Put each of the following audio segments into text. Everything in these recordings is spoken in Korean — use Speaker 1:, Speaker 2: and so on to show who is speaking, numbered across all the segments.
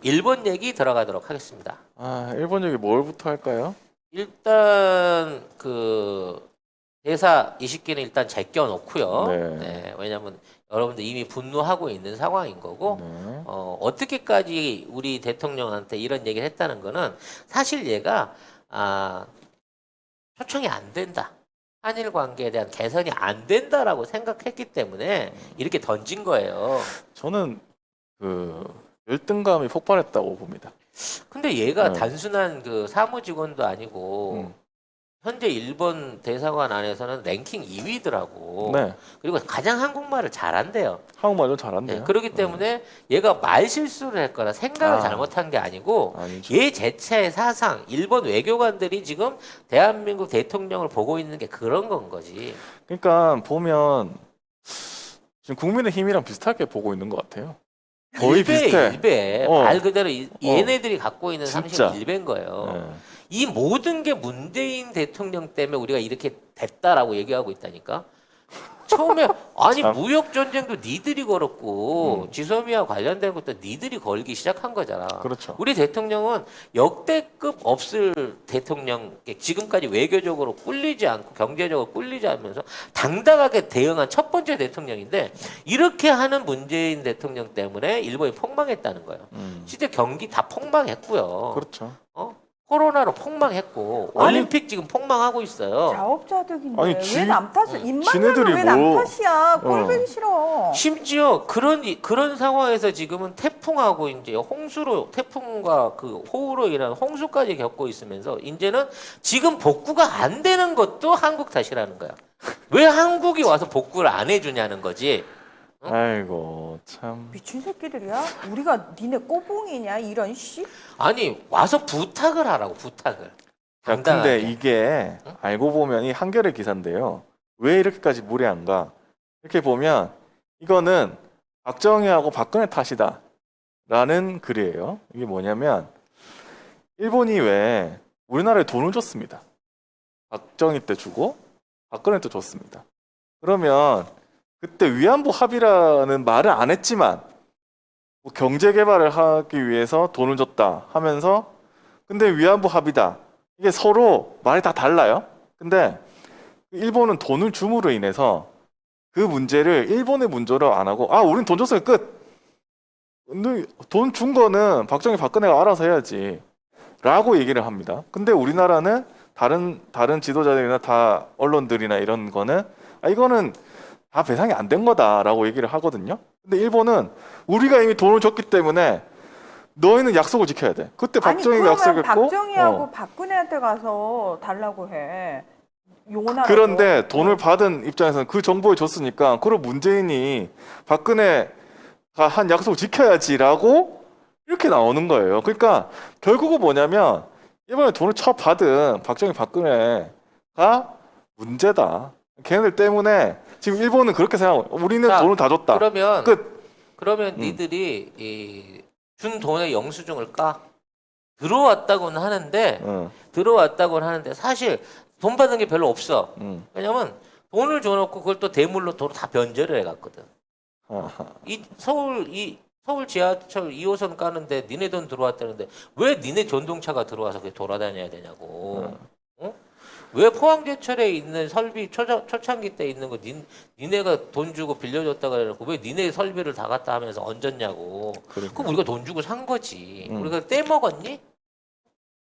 Speaker 1: 일본 얘기 들어가도록 하겠습니다.
Speaker 2: 일본 얘기 뭘부터 할까요?
Speaker 1: 일단 그 대사 20개는 일단 제껴 놓고요.
Speaker 2: 네.
Speaker 1: 왜냐하면 여러분들 이미 분노하고 있는 상황인 거고
Speaker 2: 네.
Speaker 1: 어떻게까지 우리 대통령한테 이런 얘기를 했다는 거는 사실 얘가 초청이 안 된다. 한일 관계에 대한 개선이 안 된다라고 생각했기 때문에 이렇게 던진 거예요.
Speaker 2: 저는 그 열등감이 폭발했다고 봅니다.
Speaker 1: 근데 얘가
Speaker 2: 네.
Speaker 1: 단순한 그 사무직원도 아니고 현재 일본 대사관 안에서는 랭킹 2위더라고.
Speaker 2: 네.
Speaker 1: 그리고 가장 한국말을 잘한대요.
Speaker 2: 한국말 좀 잘한대요.
Speaker 1: 그렇기 때문에 얘가 말 실수를 했거나 생각을
Speaker 2: 아.
Speaker 1: 잘못한 게 아니고
Speaker 2: 아니죠.
Speaker 1: 얘 자체의 사상, 일본 외교관들이 지금 대한민국 대통령을 보고 있는 게 그런 건 거지.
Speaker 2: 그러니까 보면 지금 국민의힘이랑 비슷하게 보고 있는 것 같아요. 거의 비슷해.
Speaker 1: 일배. 말 그대로 얘네들이 갖고 있는
Speaker 2: 진짜.
Speaker 1: 31배인 거예요.
Speaker 2: 네.
Speaker 1: 이 모든 게 문재인 대통령 때문에 우리가 이렇게 됐다라고 얘기하고 있다니까. 처음에 아니
Speaker 2: 참.
Speaker 1: 무역 전쟁도 니들이 걸었고 지소미아 관련된 것도 니들이 걸기 시작한 거잖아.
Speaker 2: 그렇죠.
Speaker 1: 우리 대통령은 역대급 없을 대통령, 지금까지 외교적으로 꿀리지 않고 경제적으로 꿀리지 않으면서 당당하게 대응한 첫 번째 대통령인데 이렇게 하는 문재인 대통령 때문에 일본이 폭망했다는 거예요. 진짜 경기 다 폭망했고요.
Speaker 2: 그렇죠.
Speaker 1: 코로나로 폭망했고 올림픽 지금 폭망하고 있어요.
Speaker 3: 자업자득인데
Speaker 2: 아니,
Speaker 3: 왜 남 탓을? 입만
Speaker 2: 지네들이
Speaker 3: 열면 왜 남
Speaker 2: 뭐-
Speaker 3: 탓이야? 꼴보기 싫어.
Speaker 1: 심지어 그런 상황에서 지금은 태풍하고 이제 홍수로 태풍과 그 호우로 인한 홍수까지 겪고 있으면서 이제는 지금 복구가 안 되는 것도 한국 탓이라는 거야. 왜 한국이 와서 복구를 안 해주냐는 거지.
Speaker 2: 아이고 참.
Speaker 3: 미친 새끼들이야? 우리가 니네 꼬봉이냐? 이런 씨?
Speaker 1: 아니 와서 부탁을 하라고 부탁을.
Speaker 2: 야,
Speaker 1: 당당하게.
Speaker 2: 근데 이게 알고 보면 이 한겨레 기사인데요. 왜 이렇게까지 무례한가? 이렇게 보면 이거는 박정희하고 박근혜 탓이다 라는 글이에요. 이게 뭐냐면 일본이 왜 우리나라에 돈을 줬습니다. 박정희 때 주고 박근혜 때 줬습니다. 그러면 그때 위안부 합의라는 말을 안 했지만 뭐 경제 개발을 하기 위해서 돈을 줬다 하면서 근데 위안부 합의다. 이게 서로 말이 다 달라요. 근데 일본은 돈을 줌으로 인해서 그 문제를 일본의 문제로 안 하고 우린 돈 줬으니까 끝. 근데 돈 준 거는 박정희 박근혜가 알아서 해야지 라고 얘기를 합니다. 근데 우리나라는 다른 지도자들이나 다 언론들이나 이런 거는 이거는 다 배상이 안 된 거다라고 얘기를 하거든요. 근데 일본은 우리가 이미 돈을 줬기 때문에 너희는 약속을 지켜야 돼. 그때 박정희가
Speaker 3: 그러면
Speaker 2: 약속했고
Speaker 3: 박정희하고 박근혜한테 가서 달라고 해. 용나라고.
Speaker 2: 그런데 돈을 받은 입장에서는 그 정보를 줬으니까 그럼 문재인이 박근혜가 한 약속을 지켜야지라고 이렇게 나오는 거예요. 그러니까 결국은 뭐냐면 이번에 돈을 받은 박정희 박근혜가 문제다. 걔네들 때문에 지금 일본은 그렇게 생각하고 우리는
Speaker 1: 자,
Speaker 2: 돈을 다 줬다. 끝.
Speaker 1: 그러면 니들이 준 돈의 영수증을 들어왔다고는 하는데 사실 돈 받은 게 별로 없어. 왜냐면 돈을 줘놓고 그걸 또 대물로 도로 다 변제를 해갔거든. 서울 지하철 2호선 까는데 니네 돈 들어왔다는데 왜 니네 전동차가 들어와서 그게 돌아다녀야 되냐고. 왜 포항제철에 있는 설비 초창기 때 있는 거 니네가 돈 주고 빌려줬다가 그래놓고 왜 니네 설비를 다 갖다 하면서 얹었냐고. 그럼 우리가 돈 주고 산 거지. 우리가 떼먹었니?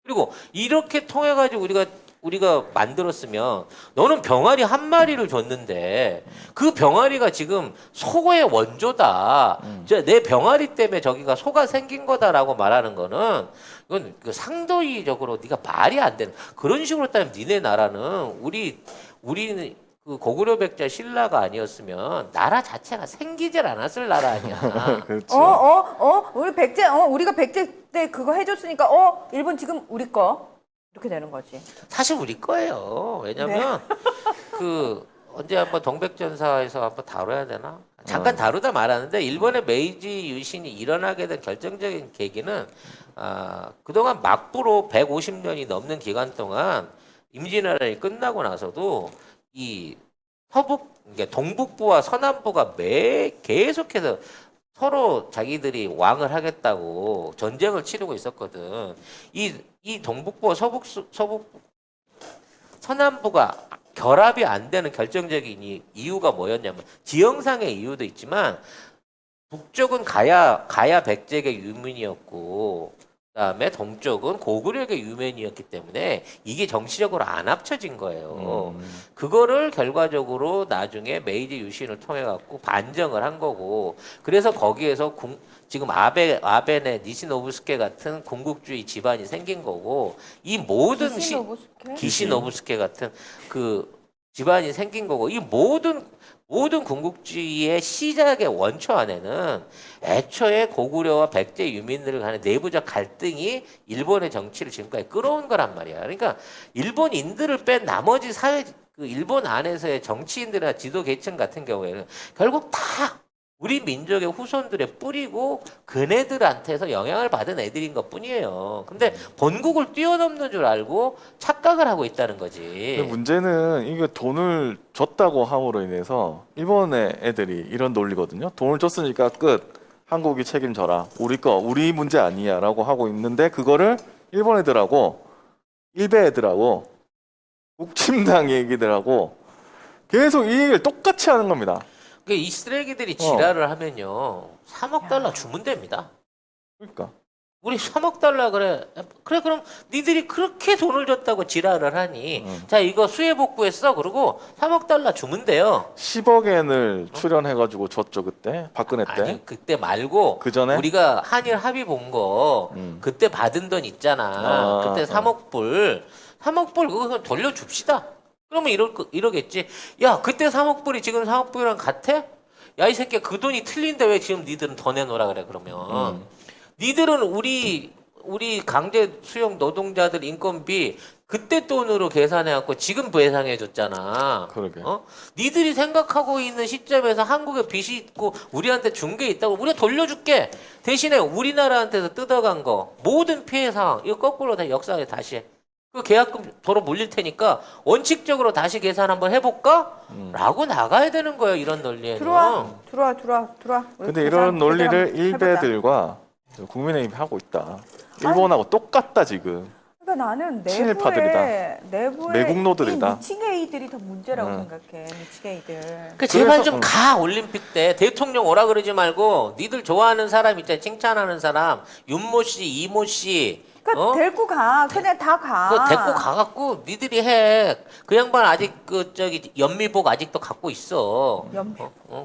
Speaker 1: 그리고 이렇게 통해 가지고 우리가 만들었으면 너는 병아리 한 마리를 줬는데 그 병아리가 지금 소의 원조다. 내 병아리 때문에 저기가 소가 생긴 거다라고 말하는 거는 이건 그 상도의적으로 네가 말이 안 되는 그런 식으로 따면 니네 나라는 우리는 그 고구려 백자 신라가 아니었으면 나라 자체가 생기질 않았을 나라 아니야.
Speaker 2: 그렇죠.
Speaker 3: 우리가 백제 때 그거 해줬으니까 일본 지금 우리 거 이렇게 되는 거지.
Speaker 1: 사실 우리 거예요. 왜냐면 그 언제 한번 동백전사에서 한번 다뤄야 되나? 잠깐 다루다 말았는데 일본의 메이지 유신이 일어나게 된 결정적인 계기는 그동안 막부로 150년이 넘는 기간 동안 임진왜란이 끝나고 나서도 이 그러니까 동북부와 서남부가 계속해서 서로 자기들이 왕을 하겠다고 전쟁을 치르고 있었거든. 이 동북부와 서북 서남부가 결합이 안 되는 결정적인 이유가 뭐였냐면 지형상의 이유도 있지만 북쪽은 가야 백제의 유민이었고 그다음에 동쪽은 고구려의 유민이었기 때문에 이게 정치적으로 안 합쳐진 거예요. 그거를 결과적으로 나중에 메이지 유신을 통해 갖고 반정을 한 거고 그래서 거기에서 지금 아베네 니시노부스케 같은 군국주의 집안이 생긴 거고 이 모든 기시노부스케 같은 그 집안이 생긴 거고 이 모든 군국주의의 시작의 원초 안에는 애초에 고구려와 백제 유민들을 간의 내부적 갈등이 일본의 정치를 지금까지 끌어온 거란 말이야. 그러니까 일본인들을 뺀 나머지 사회 그 일본 안에서의 정치인들이나 지도 계층 같은 경우에는 결국 다 우리 민족의 후손들의 뿌리고 그네들한테서 영향을 받은 애들인 것 뿐이에요. 근데 본국을 뛰어넘는 줄 알고 착각을 하고 있다는 거지.
Speaker 2: 근데 문제는 이게 돈을 줬다고 함으로 인해서 일본의 애들이 이런 논리거든요. 돈을 줬으니까 끝. 한국이 책임져라. 우리 문제 아니야라고 하고 있는데 그거를 일본 애들하고 일베 애들하고 국힘당 얘기들하고 계속 이 얘기를 똑같이 하는 겁니다.
Speaker 1: 이 쓰레기들이 지랄을 하면요 3억 달러 주면 됩니다.
Speaker 2: 그러니까
Speaker 1: 우리 3억 달러 그래 그럼 니들이 그렇게 돈을 줬다고 지랄을 하니 자 이거 수해 복구했어 그러고 3억 달러 주면 돼요.
Speaker 2: 10억엔을 출연해가지고 줬죠 그때 박근혜 때.
Speaker 1: 아니 그때 말고
Speaker 2: 그 전에
Speaker 1: 우리가 한일 합의 본 거 그때 받은 돈 있잖아. 그때 3억 불 그거 그냥 돌려줍시다. 그러면 이러겠지. 야 그때 3억 불이 지금 3억 불이랑 같아? 야 이 새끼야 그 돈이 틀린데 왜 지금 니들은 더 내놓으라 그래 그러면. 니들은 우리 강제 수용 노동자들 인건비 그때 돈으로 계산해갖고 지금 배상해줬잖아.
Speaker 2: 그러게.
Speaker 1: 니들이 생각하고 있는 시점에서 한국에 빚이 있고 우리한테 준 게 있다고 우리가 돌려줄게. 대신에 우리나라한테서 뜯어간 거 모든 피해 상황 이거 거꾸로 다 역사에 다시 해. 그 계약금 도로 물릴 테니까 원칙적으로 다시 계산 한번 해볼까? 라고 나가야 되는 거예요 이런 논리에는.
Speaker 3: 들어와.
Speaker 2: 근데 이런 논리를 일베들과 국민의힘이 하고 있다. 일본하고 똑같다 지금.
Speaker 3: 그러니까 나는
Speaker 2: 친일파들이다.
Speaker 3: 내부에
Speaker 2: 매국노들이다.
Speaker 3: 이 미치게이들이 더 문제라고 생각해. 미치게이들.
Speaker 1: 그 제발 좀 가 올림픽 때 대통령 오라 그러지 말고 니들 좋아하는 사람 있잖아 칭찬하는 사람 윤모 씨, 이모 씨.
Speaker 3: 그러니까 데리고 가. 그냥 다 가.
Speaker 1: 그 데리고 가갖고 니들이 해. 그 양반 아직 연미복 아직도 갖고 있어.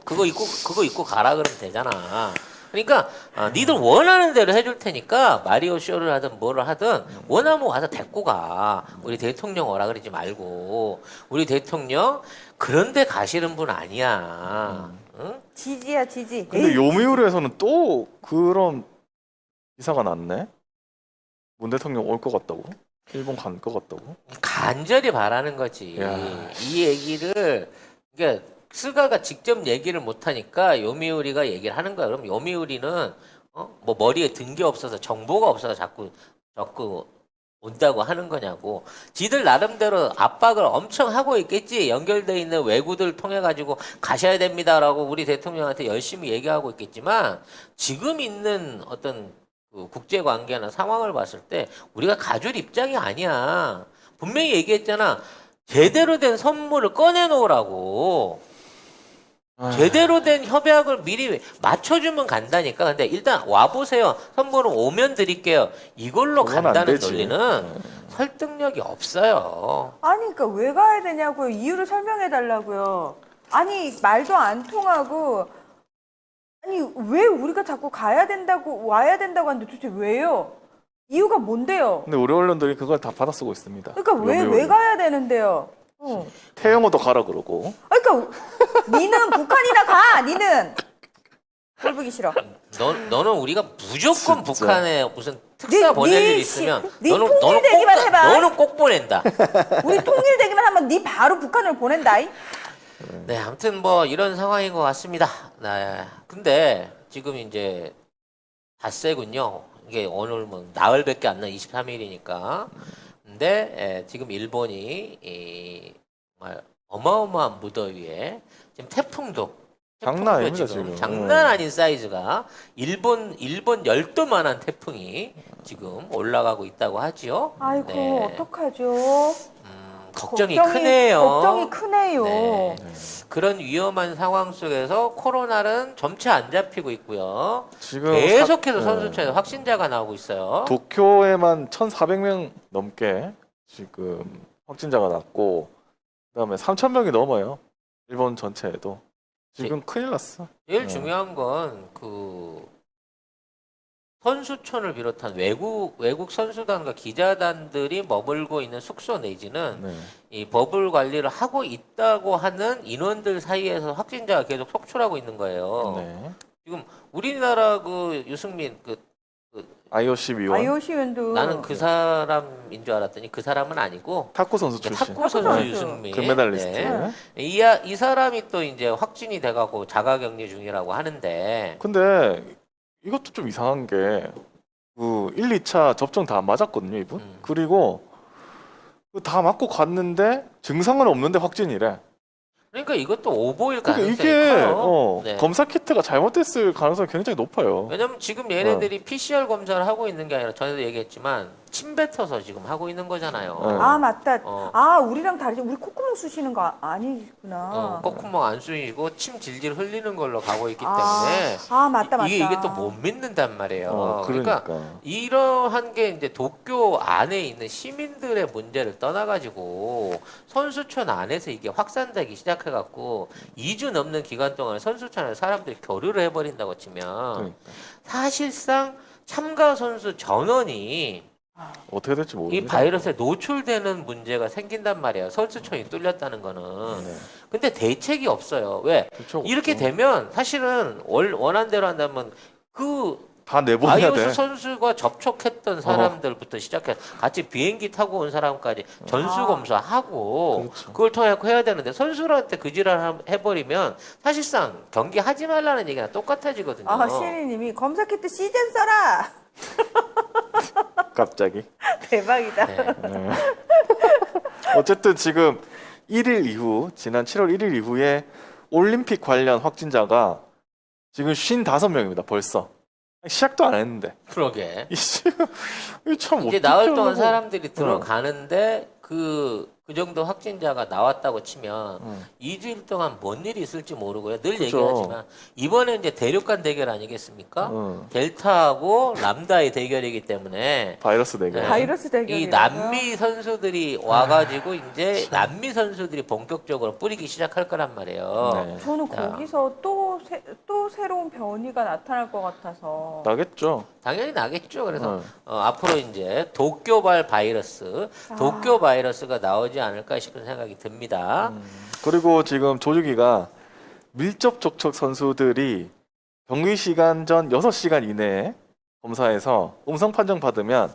Speaker 1: 그거 입고 가라 그러면 되잖아. 그러니까 니들 원하는 대로 해줄 테니까 마리오 쇼를 하든 뭐를 하든 원하면 와서 데리고 가. 우리 대통령 오라 그러지 말고 우리 대통령 그런데 가시는 분 아니야. 응?
Speaker 3: 지지야 지지.
Speaker 2: 근데 요미우리에서는 또 그런 기사가 났네. 문 대통령 올 것 같다고? 일본 갈 것 같다고?
Speaker 1: 간절히 바라는 거지.
Speaker 2: 야.
Speaker 1: 이 얘기를 그러니까 스가가 직접 얘기를 못 하니까 요미우리가 얘기를 하는 거야. 그럼 요미우리는 뭐 머리에 든 게 없어서 정보가 없어서 자꾸 온다고 하는 거냐고. 지들 나름대로 압박을 엄청 하고 있겠지. 연결돼 있는 외구들 통해 가지고 가셔야 됩니다라고 우리 대통령한테 열심히 얘기하고 있겠지만 지금 있는 어떤 그 국제 관계나 상황을 봤을 때 우리가 가줄 입장이 아니야. 분명히 얘기했잖아. 제대로 된 선물을 꺼내 놓으라고. 제대로 된 협약을 미리 맞춰주면 간다니까. 근데 일단 와보세요. 선물은 오면 드릴게요. 이걸로
Speaker 2: 그건 안
Speaker 1: 간다는
Speaker 2: 되지.
Speaker 1: 논리는 설득력이 없어요.
Speaker 3: 아니 그러니까 왜 가야 되냐고요. 이유를 설명해 달라고요. 아니 말도 안 통하고 아니 왜 우리가 자꾸 가야 된다고 와야 된다고 하는데 도대체 왜요? 이유가 뭔데요?
Speaker 2: 근데 우리 언론들이 그걸 다 받아쓰고 있습니다.
Speaker 3: 그러니까 왜 가야 되는데요?
Speaker 2: 태영호도 가라 그러고.
Speaker 3: 그러니까 니는 북한이나 가. 니는 꼴보기 싫어.
Speaker 1: 너는 우리가 무조건
Speaker 2: 진짜.
Speaker 1: 북한에 무슨 특사 보낼 일 있으면
Speaker 3: 네 통일되기만 해봐.
Speaker 1: 너는 꼭 보낸다.
Speaker 3: 우리 통일되기만 하면 니 바로 북한으로 보낸다.
Speaker 1: 네, 아무튼 뭐 이런 상황인 것 같습니다. 네, 근데 지금 이제 닷새군요. 이게 오늘 뭐 나흘밖에 안 나 23일이니까. 근데 지금 일본이 정말 어마어마한 무더위에 지금 태풍도
Speaker 2: 장난 아닙니다,
Speaker 1: 지금.
Speaker 2: 지금.
Speaker 1: 장난 아닌 사이즈가 일본 열도만한 태풍이 지금 올라가고 있다고 하지요.
Speaker 3: 아이고
Speaker 1: 네.
Speaker 3: 어떡하죠?
Speaker 1: 걱정이 크네요.
Speaker 3: 걱정이 크네요.
Speaker 1: 네. 그런 위험한 상황 속에서 코로나는 점차 안 잡히고 있고요.
Speaker 2: 지금
Speaker 1: 계속해서
Speaker 2: 네.
Speaker 1: 선수촌에서 확진자가 나오고 있어요.
Speaker 2: 도쿄에만 1,400명 넘게 지금 확진자가 났고, 그다음에 3,000명이 넘어요. 일본 전체에도. 지금 큰일 났어.
Speaker 1: 제일 중요한 건 그 선수촌을 비롯한 외국 선수단과 기자단들이 머물고 있는 숙소 내지는
Speaker 2: 네.
Speaker 1: 이 버블 관리를 하고 있다고 하는 인원들 사이에서 확진자가 계속 속출하고 있는 거예요.
Speaker 2: 네.
Speaker 1: 지금 우리나라 그 유승민
Speaker 2: IOC 위원,
Speaker 3: IOC 위원도
Speaker 1: 나는 그 사람인 줄 알았더니 그 사람은 아니고
Speaker 2: 탁구 선수 출신,
Speaker 1: 탁구 선수
Speaker 3: 선수.
Speaker 1: 유승민
Speaker 2: 금메달리스트.
Speaker 1: 네. 이 사람이 또 이제 확진이 돼가고 자가격리 중이라고 하는데
Speaker 2: 근데 이것도 좀 이상한 게 그 1, 2차 접종 다 안 맞았거든요, 이분. 그리고 그다 맞고 갔는데 증상은 없는데 확진이래.
Speaker 1: 그러니까 이것도 오보일
Speaker 2: 그러니까
Speaker 1: 가능성이
Speaker 2: 이게
Speaker 1: 커요. 네.
Speaker 2: 검사 키트가 잘못됐을 가능성이 굉장히 높아요.
Speaker 1: 왜냐면 지금 얘네들이 PCR 검사를 하고 있는 게 아니라 전에도 얘기했지만 침 뱉어서 지금 하고 있는 거잖아요.
Speaker 2: 네.
Speaker 3: 아 맞다.
Speaker 1: 어.
Speaker 3: 아 우리랑 다르지. 우리 콧구멍 쑤시는 거 아니구나.
Speaker 1: 콧구멍 안 쑤이고 침 질질 흘리는 걸로 가고 있기
Speaker 3: 아,
Speaker 1: 때문에
Speaker 3: 아 맞다.
Speaker 1: 이게 또 못 믿는단 말이에요.
Speaker 2: 그러니까.
Speaker 1: 이러한 게 이제 도쿄 안에 있는 시민들의 문제를 떠나가지고 선수촌 안에서 이게 확산되기 시작해갖고 2주 넘는 기간 동안 선수촌에 사람들이 교류를 해버린다고 치면
Speaker 2: 그러니까.
Speaker 1: 사실상 참가 선수 전원이
Speaker 2: 어떻게 될지
Speaker 1: 이
Speaker 2: 모릅니다.
Speaker 1: 바이러스에 노출되는 문제가 생긴단 말이에요. 선수촌이 뚫렸다는 거는.
Speaker 2: 네.
Speaker 1: 근데 대책이 없어요. 왜?
Speaker 2: 그렇죠.
Speaker 1: 이렇게
Speaker 2: 없죠.
Speaker 1: 되면 사실은 원한대로 한다면 그
Speaker 2: 다 내보내야
Speaker 1: 아이오스
Speaker 2: 돼.
Speaker 1: 선수가 접촉했던 사람들부터 시작해 같이 비행기 타고 온 사람까지 전수 검사하고
Speaker 2: 그렇죠.
Speaker 1: 그걸 통해 해야 되는데 선수들한테 그 지랄 해버리면 사실상 경기 하지 말라는 얘기랑 똑같아지거든요.
Speaker 3: 아 시리님이 검사 키트 시즌 써라.
Speaker 2: 갑자기.
Speaker 3: 대박이다.
Speaker 1: 네.
Speaker 2: 네. 어쨌든 지금 1일 이후, 지난 7월 1일 이후에 올림픽 관련 확진자가 지금 55명입니다. 벌써. 시작도 안 했는데.
Speaker 1: 그러게.
Speaker 2: 이게 참
Speaker 1: 이제
Speaker 2: 어떻게
Speaker 1: 나흘 동안
Speaker 2: 하려고.
Speaker 1: 사람들이 들어가는데 그 정도 확진자가 나왔다고 치면
Speaker 2: 음.
Speaker 1: 2주일 동안 뭔 일이 있을지 모르고요. 늘
Speaker 2: 그죠.
Speaker 1: 얘기하지만 이번에 이제 대륙간 대결 아니겠습니까?
Speaker 2: 응.
Speaker 1: 델타하고 람다의 대결이기 때문에
Speaker 2: 바이러스 대결.
Speaker 1: 네.
Speaker 3: 바이러스 대결이
Speaker 1: 이 남미 선수들이 와가지고 이제 남미 선수들이 본격적으로 뿌리기 시작할 거란 말이에요.
Speaker 2: 네.
Speaker 3: 저는
Speaker 1: 자.
Speaker 3: 거기서 또 새로운 변이가 나타날 것 같아서.
Speaker 2: 나겠죠.
Speaker 1: 당연히 나겠죠. 그래서
Speaker 2: 응.
Speaker 1: 앞으로 이제 도쿄발 바이러스, 도쿄 바이러스가 나오지 않을까 싶은 생각이 듭니다.
Speaker 2: 그리고 지금 조주기가 밀접 접촉 선수들이 경기 시간 전 6시간 이내에 검사해서 음성 판정 받으면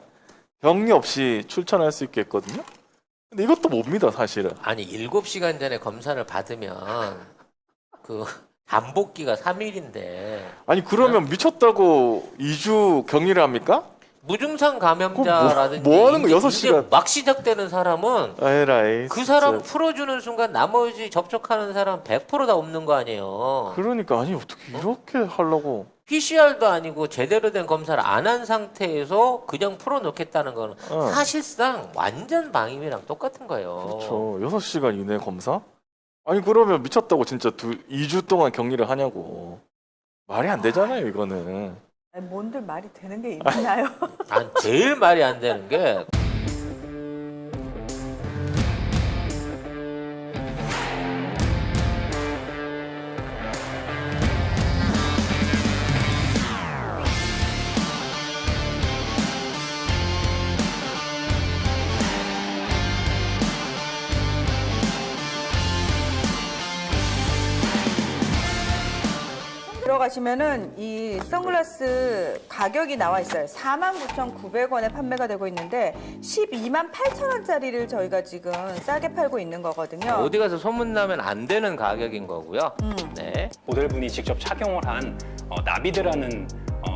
Speaker 2: 격리 없이 출전할 수 있게 했거든요. 근데 이것도 뭡니다, 사실은.
Speaker 1: 아니 7시간 전에 검사를 받으면 그 잠복기가 3일인데
Speaker 2: 아니 그러면 미쳤다고 2주 격리를 합니까?
Speaker 1: 무증상 감염자라든지
Speaker 2: 뭐 하는 거,
Speaker 1: 이제
Speaker 2: 6시간.
Speaker 1: 막 시작되는 사람은
Speaker 2: 에라이.
Speaker 1: 그 사람
Speaker 2: 진짜.
Speaker 1: 풀어주는 순간 나머지 접촉하는 사람 100%다 없는 거 아니에요.
Speaker 2: 그러니까 아니 어떻게 이렇게 하려고.
Speaker 1: PCR도 아니고 제대로 된 검사를 안 한 상태에서 그냥 풀어놓겠다는 거는
Speaker 2: 어.
Speaker 1: 사실상 완전 방임이랑 똑같은 거예요.
Speaker 2: 그렇죠. 6시간 이내 검사? 아니 그러면 미쳤다고 진짜 2주 동안 격리를 하냐고. 말이 안 되잖아요, 이거는.
Speaker 3: 아니, 뭔들 말이 되는 게 있나요?
Speaker 1: 난 제일 말이 안 되는 게
Speaker 3: 들어가시면은 이 선글라스 가격이 나와 있어요. 49,900원에 판매가 되고 있는데 128,000원짜리를 저희가 지금 싸게 팔고 있는 거거든요.
Speaker 1: 어디 가서 소문나면 안 되는 가격인 거고요. 네.
Speaker 4: 모델분이 직접 착용을 한 나비드라는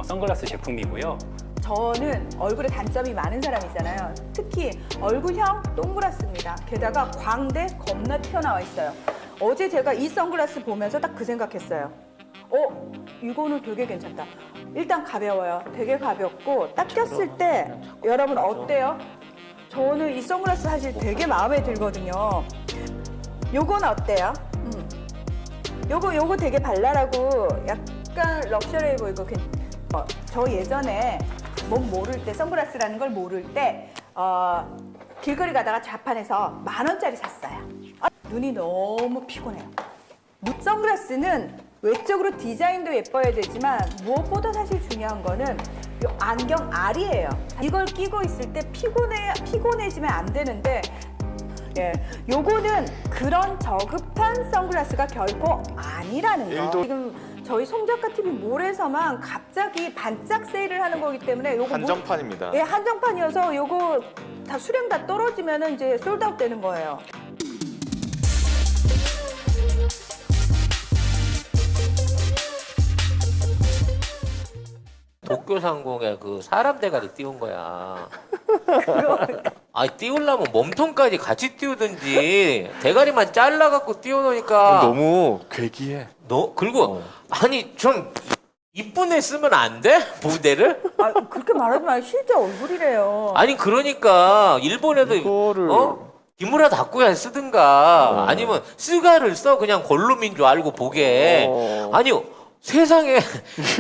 Speaker 4: 선글라스 제품이고요.
Speaker 3: 저는 얼굴에 단점이 많은 사람이잖아요. 특히 얼굴형 동그랗습니다. 게다가 광대 겁나 튀어나와 있어요. 어제 제가 이 선글라스 보면서 딱 그 생각했어요. 이거는 되게 괜찮다. 일단 가벼워요. 되게 가볍고 딱 꼈을 때 여러분 어때요? 저는 이 선글라스 사실 되게 마음에 들거든요. 요건 어때요? 요거 되게 발랄하고 약간 럭셔리해 보이고 저 예전에 몸 모를 때 선글라스라는 걸 모를 때 길거리 가다가 자판에서 10,000원짜리 샀어요. 눈이 너무 피곤해요. 선글라스는 외적으로 디자인도 예뻐야 되지만 무엇보다 사실 중요한 거는 요 안경 알이에요. 이걸 끼고 있을 때 피곤해지면 안 되는데 예, 요거는 그런 저급한 선글라스가 결코 아니라는 거. 지금 저희 송작가 TV 몰에서만 갑자기 반짝 세일을 하는 거기 때문에 요거
Speaker 2: 한정판입니다.
Speaker 3: 예, 한정판이어서 요거 다 수량 다 떨어지면은 이제 솔드아웃 되는 거예요.
Speaker 1: 도쿄상공에 그 사람 대가리 띄운 거야. 띄우려면 몸통까지 같이 띄우든지 대가리만 잘라갖고 띄워놓으니까
Speaker 2: 너무 괴기해.
Speaker 1: 그리고 아니 좀 이쁜 애 쓰면 안 돼? 모델을?
Speaker 3: 그렇게 말하지 마요. 실제 얼굴이래요.
Speaker 1: 아니 그러니까 일본에도
Speaker 2: 이거를
Speaker 1: 기무라 다쿠야 쓰든가 아니면 스가를 써 그냥 골룸인 줄 알고 보게. 아니 세상에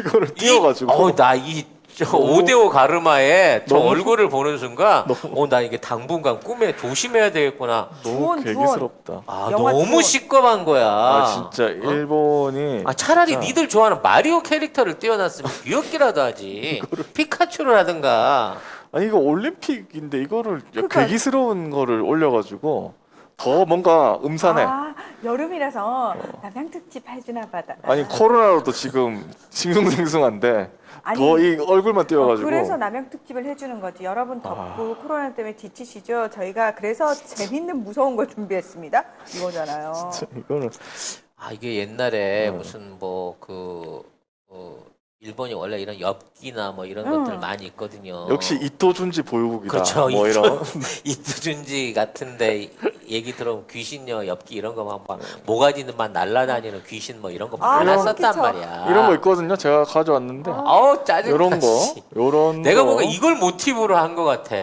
Speaker 2: 이거를 띄워가지고
Speaker 1: 나 이
Speaker 2: 너무-
Speaker 1: 5대5 가르마에 저
Speaker 2: 너무-
Speaker 1: 얼굴을 보는 순간 나 이게 당분간 꿈에 조심해야 되겠구나.
Speaker 2: 너무
Speaker 3: 주원.
Speaker 2: 괴기스럽다.
Speaker 3: 영화
Speaker 1: 너무
Speaker 3: 주원.
Speaker 1: 시꺼먼 거야.
Speaker 2: 진짜 일본이
Speaker 1: 차라리
Speaker 2: 진짜.
Speaker 1: 니들 좋아하는 마리오 캐릭터를 띄워놨으면 귀엽기라도 하지. 피카츄를 하든가.
Speaker 2: 아니 이거 올림픽인데 이거를
Speaker 3: 그러니까-
Speaker 2: 괴기스러운 거를 올려가지고 더 뭔가 음산해.
Speaker 3: 여름이라서 남양 특집 해주나 보다.
Speaker 2: 아니 코로나로도 지금 싱숭생숭한데 더 이 얼굴만 띄워가지고.
Speaker 3: 그래서 남양 특집을 해주는 거지. 여러분 덥고 코로나 때문에 지치시죠? 저희가 그래서 재밌는 무서운 걸 준비했습니다. 이거잖아요.
Speaker 2: 진짜 이거는
Speaker 1: 이게 옛날에 무슨 일본이 원래 이런 엽기나 뭐 이런 것들 많이 있거든요.
Speaker 2: 역시 이토준지 보유국이다.
Speaker 1: 그렇죠.
Speaker 2: 뭐 이런.
Speaker 1: 이뚜준지 같은데 얘기 들어보면 귀신녀 엽기 이런 거만 막 모가지만 날라다니는 귀신 뭐 이런 거 많았었단
Speaker 3: 그쵸.
Speaker 1: 말이야.
Speaker 2: 이런 거 있거든요. 제가 가져왔는데
Speaker 1: 짜증나.
Speaker 2: 이런 거, 요런
Speaker 1: 내가
Speaker 2: 거,
Speaker 1: 뭔가 이걸 모티브로 한 것 같아.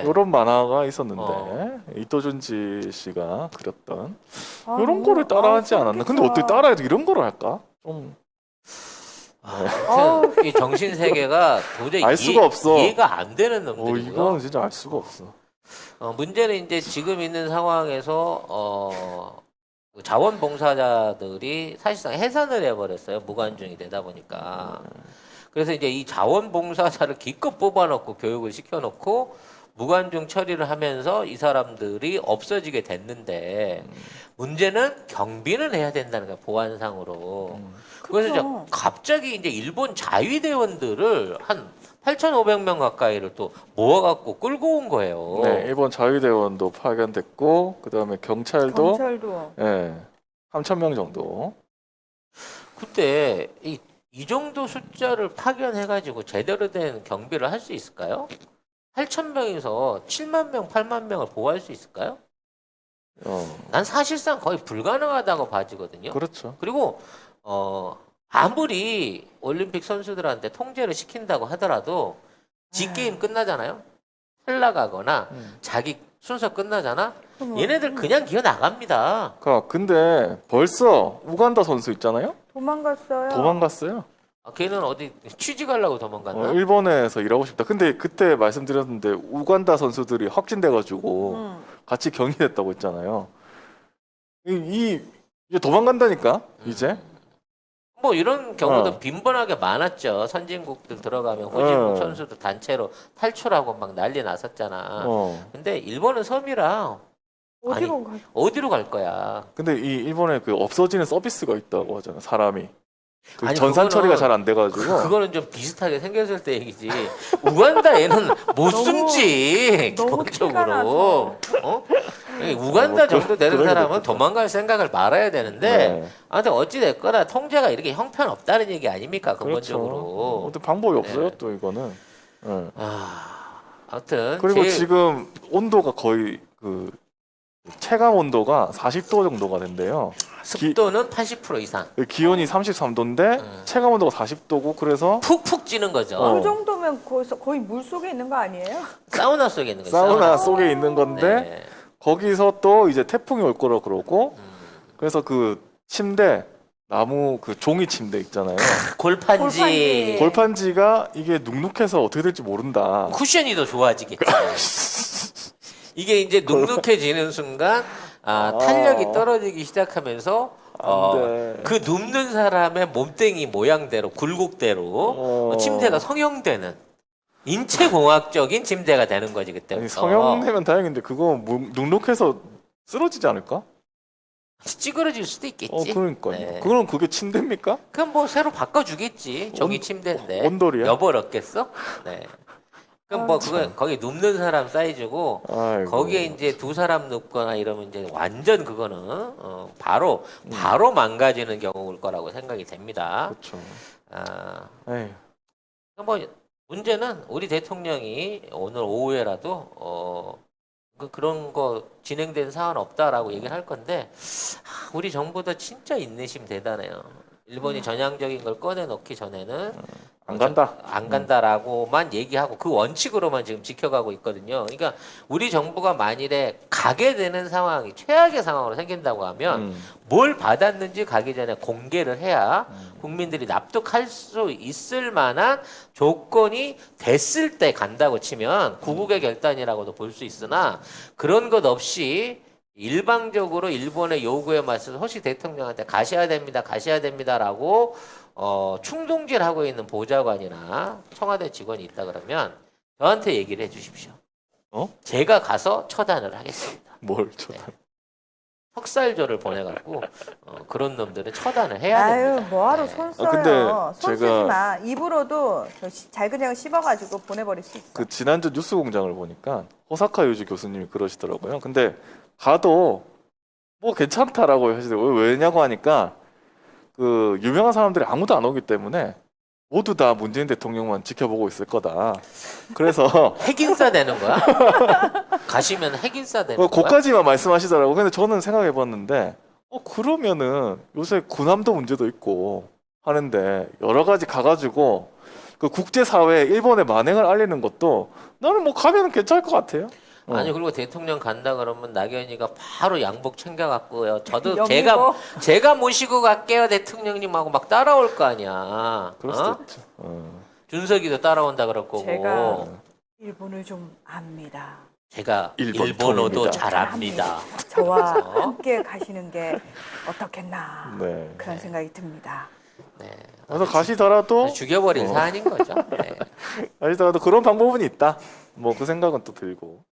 Speaker 2: 요런 만화가 있었는데 이토준지 씨가 그렸던 이런 거를 따라하지 않았나? 근데 어떻게 따라해도 이런 거를 할까? 좀
Speaker 1: 이 정신 세계가 도저히
Speaker 2: 알 수가 없어.
Speaker 1: 이해가 안 되는 놈들이고요.
Speaker 2: 이거는 진짜 알 수가 없어.
Speaker 1: 문제는 이제 지금 있는 상황에서 그 자원봉사자들이 사실상 해산을 해버렸어요. 무관중이 되다 보니까. 그래서 이제 이 자원봉사자를 기껏 뽑아놓고 교육을 시켜놓고 무관중 처리를 하면서 이 사람들이 없어지게 됐는데 문제는 경비는 해야 된다는 거야, 보안상으로. 그래서 이제 갑자기 이제 일본 자위대원들을 한 8,500명 가까이를 또 모아갖고 끌고 온 거예요.
Speaker 2: 네, 일본 자위대원도 파견됐고 그다음에 경찰도 3,000명 정도.
Speaker 1: 그때 이 정도 숫자를 파견해가지고 제대로 된 경비를 할 수 있을까요? 8,000명에서 7만 명, 8만 명을 보호할 수 있을까요? 난 사실상 거의 불가능하다고 봐지거든요.
Speaker 2: 그렇죠.
Speaker 1: 그리고 아무리 올림픽 선수들한테 통제를 시킨다고 하더라도 G게임 끝나잖아요. 탈락하거나 자기 순서 끝나잖아. 얘네들 그냥 기어 나갑니다.
Speaker 2: 근데 벌써 우간다 선수 있잖아요.
Speaker 3: 도망갔어요.
Speaker 2: 도망갔어요.
Speaker 1: 걔는 어디 취직하려고 도망갔나?
Speaker 2: 일본에서 일하고 싶다. 근데 그때 말씀드렸는데 우간다 선수들이 확진돼가지고 같이 격리됐다고 했잖아요. 이제 도망간다니까 이제.
Speaker 1: 뭐 이런 경우도 빈번하게 많았죠. 선진국들 들어가면 후진국 선수들 단체로 탈출하고 막 난리 났었잖아. 근데 일본은 섬이라 어디로 갈 거야?
Speaker 2: 근데 이 일본에 그 없어지는 서비스가 있다고 하잖아. 사람이.
Speaker 1: 아니,
Speaker 2: 전산
Speaker 1: 그거는-
Speaker 2: 처리가 잘 안 돼가지고.
Speaker 1: 그거는 좀 비슷하게 생겼을 때 얘기지. 우간다 얘는 못 숨지
Speaker 3: 너무
Speaker 1: 기본적으로. 우간다 정도 되는 사람은 도망갈 생각을 말아야 되는데
Speaker 2: 네.
Speaker 1: 아무튼 어찌 됐거나 통제가 이렇게 형편없다는 얘기 아닙니까 근본적으로.
Speaker 2: 그렇죠. 어떤 방법이 없어요
Speaker 1: 네.
Speaker 2: 또 이거는. 네.
Speaker 1: 아무튼
Speaker 2: 그리고 지금 온도가 거의 그 체감 온도가 40도 정도가 된대요.
Speaker 1: 습도는 80% 이상.
Speaker 2: 기온이 33도인데 체감 온도가 40도고 그래서
Speaker 1: 푹푹 찌는 거죠.
Speaker 2: 어.
Speaker 3: 그 정도면 거의 물 속에 있는 거 아니에요?
Speaker 1: 사우나 속에 있는 거죠.
Speaker 2: 사우나 속에 있는 건데
Speaker 1: 네.
Speaker 2: 거기서 또 이제 태풍이 올 거라 그러고 그래서 그 침대 나무 그 종이 침대 있잖아요.
Speaker 1: 골판지.
Speaker 3: 골판지.
Speaker 2: 골판지가 이게 눅눅해서 어떻게 될지 모른다.
Speaker 1: 쿠션이 더 좋아지겠죠. 이게 이제 눅눅해지는 순간 탄력이 떨어지기 시작하면서
Speaker 2: 안 돼.
Speaker 1: 그 눕는 사람의 몸뚱이 모양대로 굴곡대로 침대가 성형되는 인체공학적인 침대가 되는 거지 그때부터.
Speaker 2: 아니, 성형내면 다행인데 그거 눅눅해서 쓰러지지 않을까?
Speaker 1: 찌그러질 수도 있겠지.
Speaker 2: 그러니까요.
Speaker 1: 네.
Speaker 2: 그럼 그게 침대입니까?
Speaker 1: 그럼 뭐 새로 바꿔주겠지. 저기 침대인데.
Speaker 2: 원돌이야?
Speaker 1: 여벌 얻겠어? 네. 그럼 뭐 그거 거기 눕는 사람 사이즈고
Speaker 2: 아이고.
Speaker 1: 거기에 이제 두 사람 눕거나 이러면 이제 완전 그거는 바로 망가지는 경우일 거라고 생각이 됩니다.
Speaker 2: 그렇죠.
Speaker 1: 아,
Speaker 2: 에휴.
Speaker 1: 뭐 문제는 우리 대통령이 오늘 오후에라도 그런 거 진행된 사안 없다라고 얘기를 할 건데 우리 정부도 진짜 인내심 대단해요. 일본이 전향적인 걸 꺼내놓기 전에는
Speaker 2: 안 간다.
Speaker 1: 안 간다라고만 얘기하고 그 원칙으로만 지금 지켜가고 있거든요. 그러니까 우리 정부가 만일에 가게 되는 상황이 최악의 상황으로 생긴다고 하면 뭘 받았는지 가기 전에 공개를 해야 국민들이 납득할 수 있을 만한 조건이 됐을 때 간다고 치면 구국의 결단이라고도 볼 수 있으나 그런 것 없이 일방적으로 일본의 요구에 맞서서 호시 대통령한테 가셔야 됩니다라고 충동질하고 있는 보좌관이나 청와대 직원이 있다 그러면 저한테 얘기를 해주십시오. 제가 가서 처단을 하겠습니다.
Speaker 2: 뭘 쳐다.
Speaker 1: 흑살조를 보내갖고 그런 놈들은 처단을 해야
Speaker 3: 아유
Speaker 1: 됩니다.
Speaker 3: 뭐하러
Speaker 1: 네.
Speaker 3: 손 써요.
Speaker 2: 근데
Speaker 3: 손
Speaker 2: 제가-
Speaker 3: 쓰지 마. 입으로도 잘그냥 씹어가지고 보내버릴 수 있어.
Speaker 2: 그 지난주 뉴스공장을 보니까 호사카 유지 교수님이 그러시더라고요. 근데 가도 뭐 괜찮다라고 하시더라고요. 왜냐고 하니까 그 유명한 사람들이 아무도 안 오기 때문에 모두 다 문재인 대통령만 지켜보고 있을 거다. 그래서
Speaker 1: 핵인싸 되는 거야? 가시면 핵인싸 되는 거야?
Speaker 2: 그까지만 말씀하시더라고요. 근데 저는 생각해봤는데 그러면은 요새 군함도 문제도 있고 하는데 여러 가지 가가지고 그 국제사회에 일본의 만행을 알리는 것도 나는 뭐 가면은 괜찮을 것 같아요.
Speaker 1: 아니 그리고 대통령 간다 그러면 낙연이가 바로 양복 챙겨갖고요. 저도
Speaker 3: 영미고.
Speaker 1: 제가 모시고 갈게요 대통령님하고 막 따라올 거 아니야.
Speaker 2: 그럴 수도 있죠.
Speaker 1: 준석이도 따라온다 그럴 거고.
Speaker 3: 제가 일본을 좀 압니다.
Speaker 1: 제가
Speaker 2: 일본
Speaker 1: 일본어도
Speaker 2: 통입니다.
Speaker 1: 잘 압니다.
Speaker 3: 저와
Speaker 1: 그래서?
Speaker 3: 함께 가시는 게 어떻겠나
Speaker 2: 네.
Speaker 3: 그런 생각이 듭니다.
Speaker 1: 네.
Speaker 2: 그래서 가시더라도
Speaker 1: 죽여버릴 사안인 거죠. 네.
Speaker 2: 가시더라도 그런 방법은 있다. 뭐 그 생각은 또 들고.